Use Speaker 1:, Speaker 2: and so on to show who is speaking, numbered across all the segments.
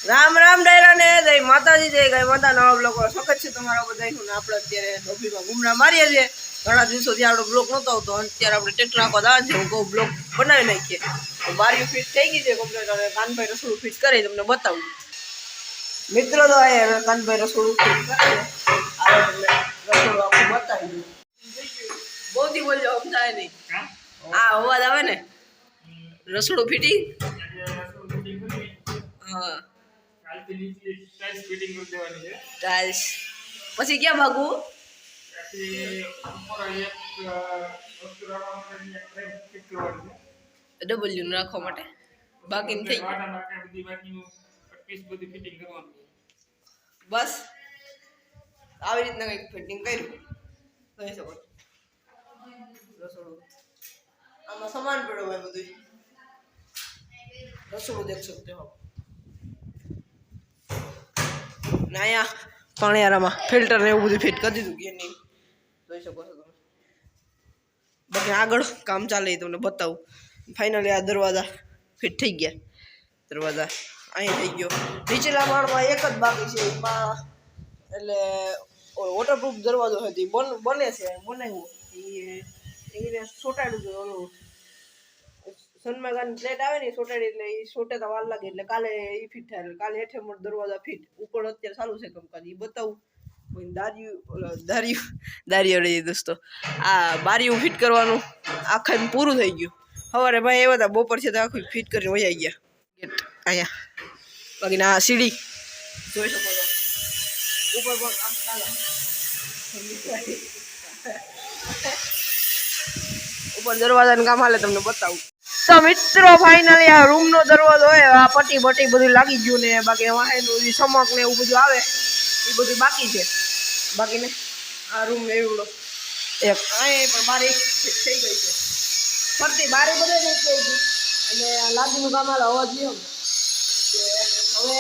Speaker 1: રામ રામ ડાયરા ને જય માતાજી જય ગાય માતા નવા બ્લોગ સ્વાગત છે તમારા બધાનું. આપણે અત્યારે ડોબીમાં ગુમરા મારીએ છીએ. ઘણા દિવસોથી આપણો બ્લોગ નહોતો આવતો અને અત્યારે આપણે ટ્રેક્ટર આખો દાવા છે. હું કહું બ્લોગ બનાવી નાખીએ. બારીઓ ફિટ થઈ ગઈ છે કમ્પ્લીટ. હવે કાનભાઈ રસોડું ફિટ કરી તમને બતાવું. મિત્રો તો અહીંયા કાનભાઈ રસોડું ફિટ કરે છે. આવે તમને રસોડું આખું બતાવી દઉં. બહુથી બોલજો સમજાય નહીં. આ અવાજ આવે ને રસોડું ફિટિંગ. હા ટાઇલ્સ પછી ક્યાં ભાગવું? ડબલ્યુ રાખવા માટે બાકી થઈ બસ આવી રીતના કંઈક ફિટિંગ કર્યું કહી શકો. રસોડું આમાં સામાન પડ્યો હોય બધું. રસોડું દેખ શકતે હો. ને અહીંયા પાણીયારામાં ફિલ્ટર ને એવું બધું ફિટ કરી દીધું કે નહીં જોઈ શકો છો તમે. બાકી આગળ કામ ચાલે તમને બતાવું. ફાઇનલી આ દરવાજા ફિટ થઈ ગયા. દરવાજા અહીં થઈ ગયો. નીચેના માળમાં એક જ બાકી છે એમાં, એટલે વોટરપ્રૂફ દરવાજો હતી બને છે બનાવ્યો એને સોટાડ્યું છે. ઓલું સનમાગાની પ્લેટ આવે ને સોટાડી એટલે એ સોટે તો વાર લાગે એટલે કાલે એ ફિટ થાય. કાલે હેઠે મોટ દરવાજા ફિટ. ઉપર અત્યારે ચાલુ છે કામકાજ એ બતાવું. દારીઓ રહી દોસ્તો. આ બારીઓ ફિટ કરવાનું આખા પૂરું થઈ ગયું. સવારે ભાઈ એવા હતા બપોર છે તો આખું ફિટ કરીને વહી ગયા ગેટ અહીંયા. બાકી આ સીડી જોઈ શકો છો. ઉપર પણ કામ ચાલે. ઉપર દરવાજાનું કામ હાલે તમને બતાવું. તો મિત્રો ફાઇનલી આ રૂમ નો દરવાજો હોય આ પટ્ટી બધું લાગી ગયું ને બાકી વાહેનું ચમક ને એવું બધું આવે એ બધું બાકી છે. બાકી ને આ રૂમ એવડો એક અહીં પણ બારી થઈ ગઈ છે. ફરતી બારી બધે થઈ ગઈ અને લાદીનું કામ હાલ અવાજ નહીં હવે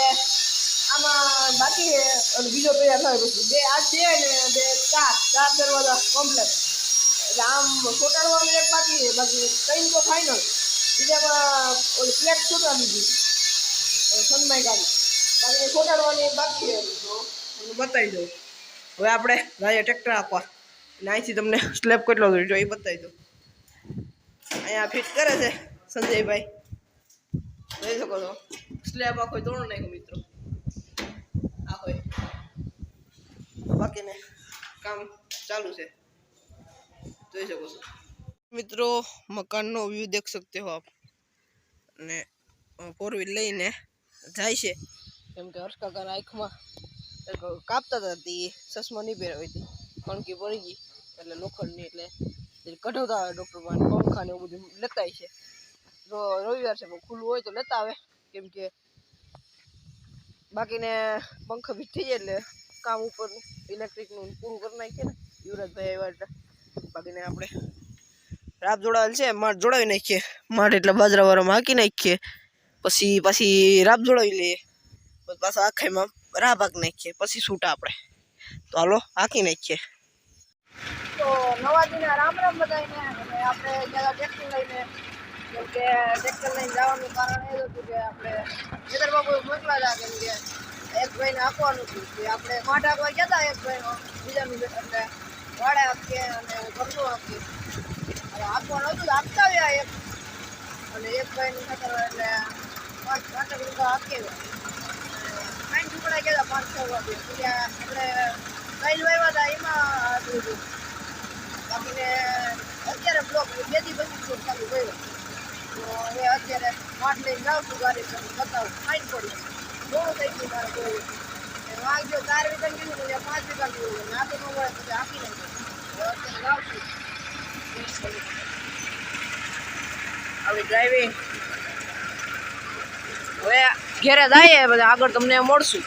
Speaker 1: આમાં બાકી અને બીજો તૈયાર થાય પછી બે આ બે ને બે ચાર દરવાજા કમ્પ્લેટ. એટલે આમ ચોટાડવાનું એક બાકી છે. બાકી ત્રણ તો ફાઇનલ. બીજામાં ઓલી પ્લેટ છૂટા દીધી સનમાઈ ગાડી બાકી છોટાડવાની બાકી છે તો હું બતાવી દઉં. હવે આપણે ગાડીએ ટ્રેક્ટર આપવા અને અહીંથી તમને સ્લેબ કેટલો જોઈજો એ બતાવી દઉં. અહીંયા ફિટ કરે છે સંજયભાઈ જોઈ શકો છો. સ્લેબ આખો તોડ નાખ્યો મિત્રો આખો. બાકીને કામ ચાલુ છે જોઈ શકો છો મિત્રો. મકાનનો વ્યૂ દેખ सकते हो आप. અને ફોર વ્હીલ લઈને જાય છે કેમ કે હર્ષકાકાના આંખમાં કાપતા હતા તે ચશ્મા નહીં પહેરાવી હતી. કણકી પડી ગઈ એટલે લોખંડની એટલે કઢાવતા આવે ડૉક્ટરમાં. પંખા ને એવું બધું લેતા છે. રવિવાર છે પણ ખુલ્લું હોય તો લેતા આવે કેમ કે બાકીને પંખા ફિટ થઈ જાય એટલે કામ ઉપર ઇલેક્ટ્રિકનું પૂરું કરી નાખીએ ને યુવરાજભાઈ આવ્યા એટલે. બાકીને આપણે રાબ જોડાવેલ છે માઠ જોડાવી નાખીએ. માઠ એટલે બાજરાવાળામાં હાંકી નાખીએ પછી પાછી રાબ જોડાવી લઈએ. પછી પાછા આખાઈમાં રાબ હાંકી નાખીએ પછી છૂટા આપણે. તો હાલો હાંકી નાખીએ. તો નવાજીના રામ બધાને. અને આપણે જ્યાં ટ્રેક્ટર લઈને કેમ કે ટ્રેક્ટર લઈને જવાનું કારણ એ હતું કે આપણે ખેતર બાબુ મોકલા હતા કેમ કે એક ભાઈને આપવાનું હતું કે આપણે માઠ આપવા ગયા હતા. એક ભાઈનો બીજાનું એટલે વાડે આપીએ અને ઘરનું આપીએ આપવાનું હતું આપતા આવ્યા એક. અને એક ભાઈનું ખાતર એટલે 5 રૂપિયા આપીએ. 5 ટુકડા ગયા 5-6 વાગે આપણે કઈ વાવ્યા હતા એમાં આટલું હતું. બાકીને અત્યારે બ્લોક 2 થી પછી બ્લોક ચાલુ કર્યો તો હવે અત્યારે માઠ લઈને જાઉં છું ગાડી તમને બતાવું. ફાઇન પડી બહુ થઈ ગયું મારે કોઈ વાગજો 4 વીઘા કીધું પછી 5 વીઘા કીધું ના તો ન મળે પછી આપી નાખ્યું. અત્યારે જાઉં છું આવી ડ્રાઇવિંગ. હવે ઘેરે જઈએ બધા આગળ તમને મળશું.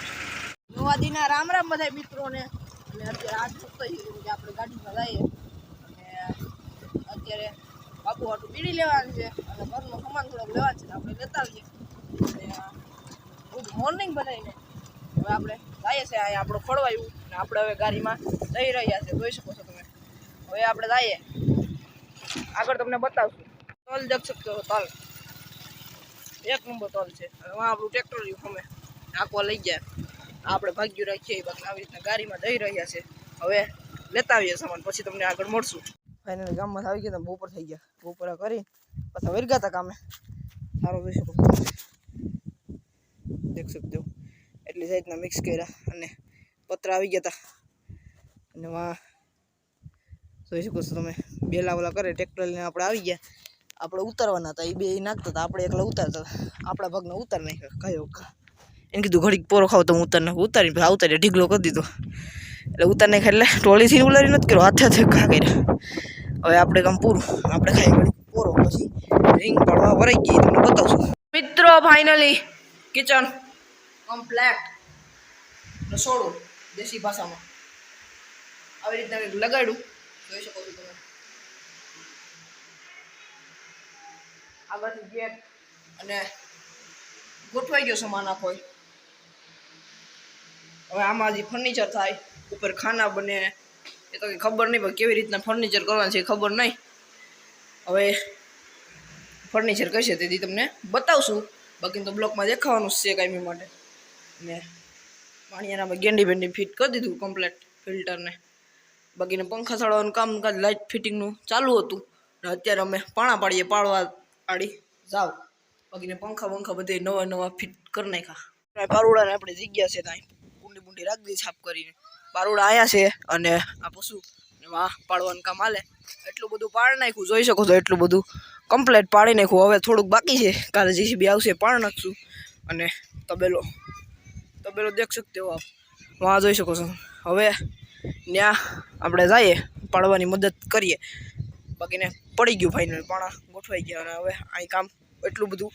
Speaker 1: નવાદીના રામ બધા મિત્રોને. અને અત્યારે આજ ફક્ત કે આપણે ગાડીમાં જઈએ અને અત્યારે બાપુ હાટું બીડી લેવાની છે અને ઘરનો સામાન થોડોક લેવાનું છે આપણે લેતા આવીએ. અને મોર્નિંગ બનાવીને હવે આપણે જઈએ છીએ. અહીંયા આપણું ખોળવાયું ને આપણે હવે ગાડીમાં જઈ રહ્યા છે જોઈ શકો છો તમે. હવે આપણે જઈએ આગળ તમને બતાવશું. તલ દેખ શકते हो તલ એક નંબર તલ છે. વहाँ આપણું ટ્રેક્ટર રહ્યું અમે નાખવા લઈ ગયા. આપણે ભાગ્યું રાખીએ બાકી આવી રીતના ગાડીમાં જઈ રહ્યા છે. હવે લેતા આવીએ સામાન, પછી તમને આગળ મળશું. ફાઇનલી ગામમાં આવી ગયા, બપોર થઈ ગયા. બપોરા કરી પછી વરગ્યા હતા કામે. સારો જોઈ શકો, દેખ શકते हो એટલી સાઈડના મિક્સ કર્યા અને પતરા આવી ગયા હતા. અને વા જોઈ શકો છો તમે, બેલા ઓલા કરે ટ્રેક્ટર લઈને આપણે આવી ગયા. આપણે ઉતારવાના હતા, એ બે નાખતા હતા, આપણે એકલા ઉતારતા હતા. આપણા ભાગને ઉતાર નાખ્યા કયો એને કીધું ઘડીક પોરો ખાવ તો હું ઉતાર નાખું. ઉતારીને આવતારે ઢીગલો કરી દીધો. એટલે ઉતાર નાખ્યા એટલે ટોળીથી ઉલારી નથી કર્યો, હાથે હાથે ઘા કર્યા. હવે આપણે કામ પૂરું, આપણે ખાઈ ઘડીક પોરો પછી રીંગ પાડવા ભરાઈ ગઈ, તમને બતાવશું. મિત્રો ફાઇનલી કિચન કમ્પ્લેટ, રસોડું દેશી ભાષામાં આવી રીતના લગાડ્યું, જોઈ શકો છો તમે. આગળથી ગેટ અને ગોઠવાઈ ગયો સામાન આખો. હવે આમાં જે ફર્નિચર થાય, ઉપર ખાના બને, એ તો ખબર નહીં, પણ કેવી રીતના ફર્નિચર કરવાનું છે ખબર નહીં. હવે ફર્નિચર કશે તેથી તમને બતાવશું. બાકી તો બ્લોકમાં દેખાવાનું છે કાયમી માટે. ને પાણીયાનામાં ગેંડી બેન્ડી ફિટ કરી દીધું કમ્પ્લેટ ફિલ્ટરને. બાકીને પંખા ચડાવવાનું કામકાજ લાઇટ ફિટિંગનું ચાલુ હતું. ને અત્યારે અમે પાણા પાડીએ, પાડવા આડી જાવ. બાકીને પંખા બધે નવા ફિટ કરી નાખ્યા. પારુડાને આપણે જગ્યા છે ત્યાં કુંડી બુંડી રાખી દીધી સાફ કરીને. પારુડા આવ્યા છે અને આ પશુ ને વાહ પાડવાનું કામ હાલે. એટલું બધું પાડી નાખ્યું, જોઈ શકો છો. એટલું બધું કમ્પ્લેટ પાડી નાખ્યું. હવે થોડુંક બાકી છે, કાલે JCB આવશે પાડી નાખશું. અને તબેલો દેખ શકते हो આપ, વાં જોઈ શકો છો. હવે ત્યાં આપણે જઈએ, પાડવાની મદદ કરીએ. બાકીને પડી ગયું ફાઇનલ, પાણા ગોઠવાઈ ગયા. અને હવે અહીં કામ એટલું બધું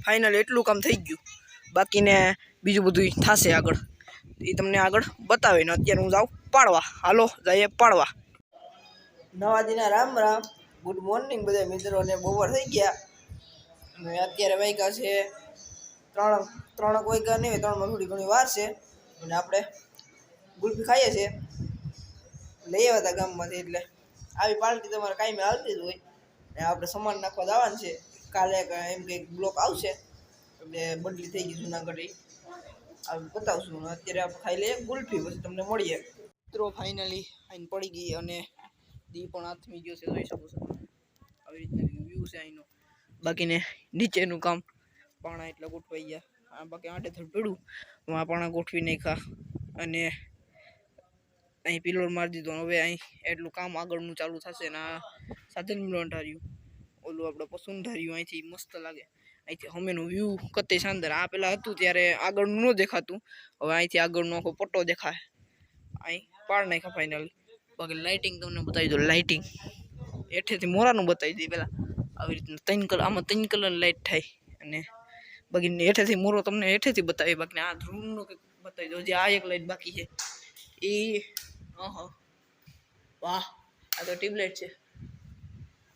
Speaker 1: ફાઇનલ એટલું કામ થઈ ગયું. બાકીને બીજું બધું થશે આગળ, એ તમને આગળ બતાવે. ને અત્યારે હું જાઉં પાડવા. હાલો જઈએ પાડવા. નવા Dana Ram Ram, good morning બધા મિત્રોને. બપોર થઈ ગયા અને અત્યારે વાગ્યા છે 3 વાગ્યા નહીં, 3માં થોડી ઘણી વાર છે. અને આપણે ગુલ્ફી ખાઈએ છીએ, લઈ આવ્યા હતા ગામમાંથી. એટલે આવી પાર્ટી તમારે કાંઈ હાલતી જ હોય. ને આપણે સામાન નાખવા જવાનું છે. કાલે એમ કંઈક બ્લોક આવશે, એટલે બદલી થઈ ગઈ જુનાગઢ, આ બતાવશું. અત્યારે આપણે ખાઈ લઈએ ગુલ્ફી, પછી તમને મળીએ. મિત્રો ફાઇનલી આઈને પડી ગઈ અને દી પણ આથમી ગયો છે, જોઈ શકો છો. આવી રીતના વ્યૂ છે અહીંનો. બાકીને નીચેનું કામ પાણા એટલે ગોઠવાઈ ગયા. બાકી આટે થોડું પીડું આ પાણા ગોઠવી નાખ્યા અને અહીં પિલોર મારી દીધો. હવે અહીં એટલું કામ આગળનું ચાલુ થશે. ને આ સાધન મિલન ધાર્યું, ઓલું આપણે પસંદ ધાર્યું, અહીંથી મસ્ત લાગે. અહીંથી હમેનું વ્યૂ કતે શાનદાર. આ પેલા હતું ત્યારે આગળનું ન દેખાતું, હવે અહીંથી આગળનો આખો પટ્ટો દેખાય. અહીં પાડ નાખ્યા ફાઇનલી. બાકી લાઇટિંગ તમને બતાવી દો. લાઇટિંગ હેઠેથી મોરાનું બતાવી દઈએ પહેલાં. આવી રીતના 3 કલર, આમાં 3 કલરની લાઇટ થાય. અને બાકી હેઠેથી મોરો તમને હેઠેથી બતાવી. બાકી આ રૂમનો કંઈક બતાવી દો. જે આ એક લાઇટ બાકી છે એ વાહ, આ તો ટ્યુબલાઇટ છે.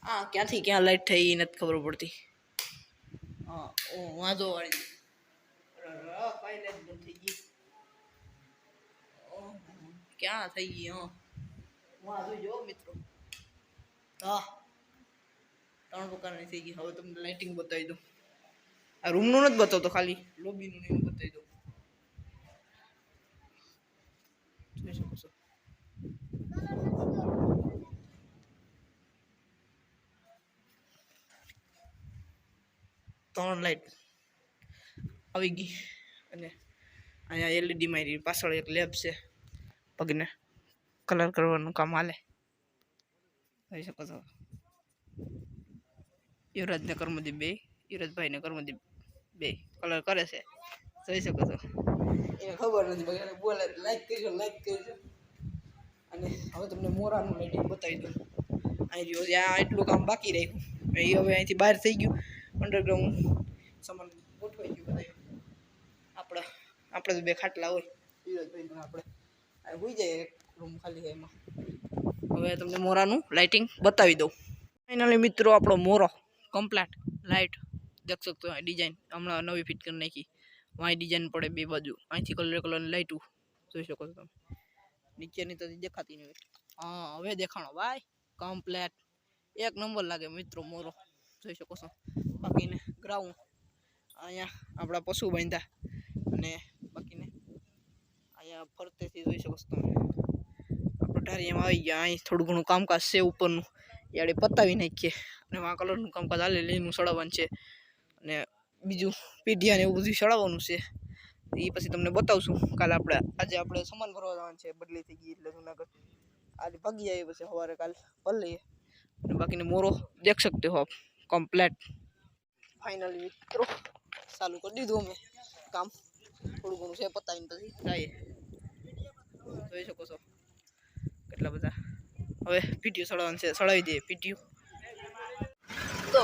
Speaker 1: હા, ક્યાંથી ક્યાં લાઇટ થઈ એ નથી ખબર પડતી. હા, ઓ વાંધો વાળી લાઇટ બંધ થઈ ગઈ. ક્યાં થઈ ગઈ? વાં જોઈજો મિત્રો. હા, 3 પ્રકારની થઈ ગઈ. હવે તમને લાઇટિંગ બતાવી દઉં. આ રૂમનું નથી બતાવતો, ખાલી લોબીનું ને એવું બતાવી દઉં. જોઈ શકો છો. ત્રણ લાઇટ આવી ગઈ. અને અહીંયા LED મારી પાછળ એક લેબ છે, પગને કલર કરવાનું કામ હાલે. જોઈ શકો છો. યુવરાજને કર્મદીપ બે, યુવરાજભાઈને કર્મદીપ બે કલર કરે છે, જોઈ શકો છો. એને ખબર નથી, બાકી બોલે લાઈક કરજો, લાઈક કરજો. અને હવે તમને મોરાનું લાઇટિંગ બતાવી દઉં. અહીં જો ત્યાં એટલું કામ બાકી રાખ્યું, એ હવે અહીંથી બહાર થઈ ગયું. અંડરગ્રાઉન્ડ સામાન ગોઠવાઈ ગયું બધા. આપણે તો 2 ખાટલા હોય, યુવરાજભાઈ પણ આપણે આ હોઈ જાય. એક રૂમ ખાલી છે એમાં. હવે તમને મોરાનું લાઇટિંગ બતાવી દઉં. ફાઇનલી મિત્રો આપણો મોરો કમ્પ્લેટ લાઇટ દેખ શકતો. ડિઝાઇન હમણાં નવી ફિટ કરી નાખી. વાંય ડિઝાઇન પડે 2 બાજુ. અહીંથી કલરની લાઇટું જોઈ શકો છો તમે. નીચેની તો દેખાતી નહીં. હા, હવે દેખાણો ભાઈ. કમ્પ્લેટ એક નંબર લાગે મિત્રો મોરો, જોઈ શકો છો. બાકીને ગ્રાઉન્ડ અહીંયા આપણા પશુ બાંધ્યા અને ફરતેથી જોઈ શકો છો તમે આપણે ઢારિયામાં આવી ગયા. અહીં થોડું ઘણું કામકાજ છે ઉપરનું, યાડે પતાવી નાખીએ. અને આ કલરનું કામકાજ હાલે લીનું સડાવવાનું છે અને બીજું પીઢિયાને એવું બધું સડાવવાનું છે. એ પછી તમને બતાવશું. કાલે આજે આપણે સામાન ભરવા જવાનું છે, બદલી થઈ ગઈ એટલે જુનાગઢ. આજે ભાગી જાય પછી સવારે કાલ ભર લઈએ. અને બાકીને મોરો દેખ શકતે હો આપ કમ્પ્લેટ. ફાઇનલી મિત્રો ચાલુ કરી દીધું અમે કામ, થોડું ઘણું છે પતાવીને પછી જઈએ. જોઈ શકો છો કેટલા બધા. હવે પીટીયુ સડાવવાનું છે, સડાવી દઈએ પીટીયુ. તો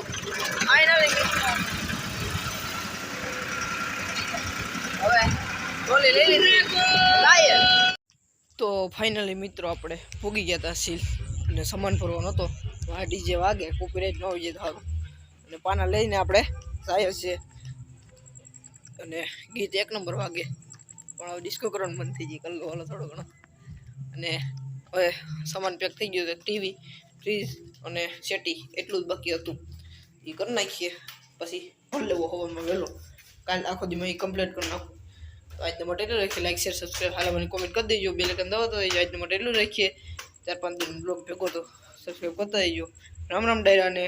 Speaker 1: ફાઇનલી હવે ગોલી લઈ લીધી લાય. તો ફાઇનલી મિત્રો આપણે પૂગી ગયા હતા સીલ અને સામાન ભરવાનો હતો. આ ડીજે વાગે કોપીરાઇટ ન હોય તો સારું. અને પાના લઈને આપણે જાય છે અને ગીત એક નંબર વાગે. પણ હવે ડિસ્કો કરવાનું મન થઈ ગઈ, કલ્લો વાળો થોડો ઘણો. અને હવે સામાન પેક થઈ ગયો છે, ટીવી, ફ્રીજ અને સેટી એટલું જ બાકી હતું. એ કરી નાખીએ પછી ભર લેવો હવામાં વહેલો. કાલ આખો દી મેં કમ્પ્લીટ કરી નાખું. તો આજના માટે એટલું રાખીએ. લાઈક શેર સબસ્ક્રાઈબ હાલ મને કોમેન્ટ કરી દેજો. બે લેકન દવા તો આજના માટે એટલું રાખીએ. 4-5 દિન બ્લોગ ભેગો તો સબસ્ક્રાઈબ કરતા દેજો. રામ રામ ડાયરાને.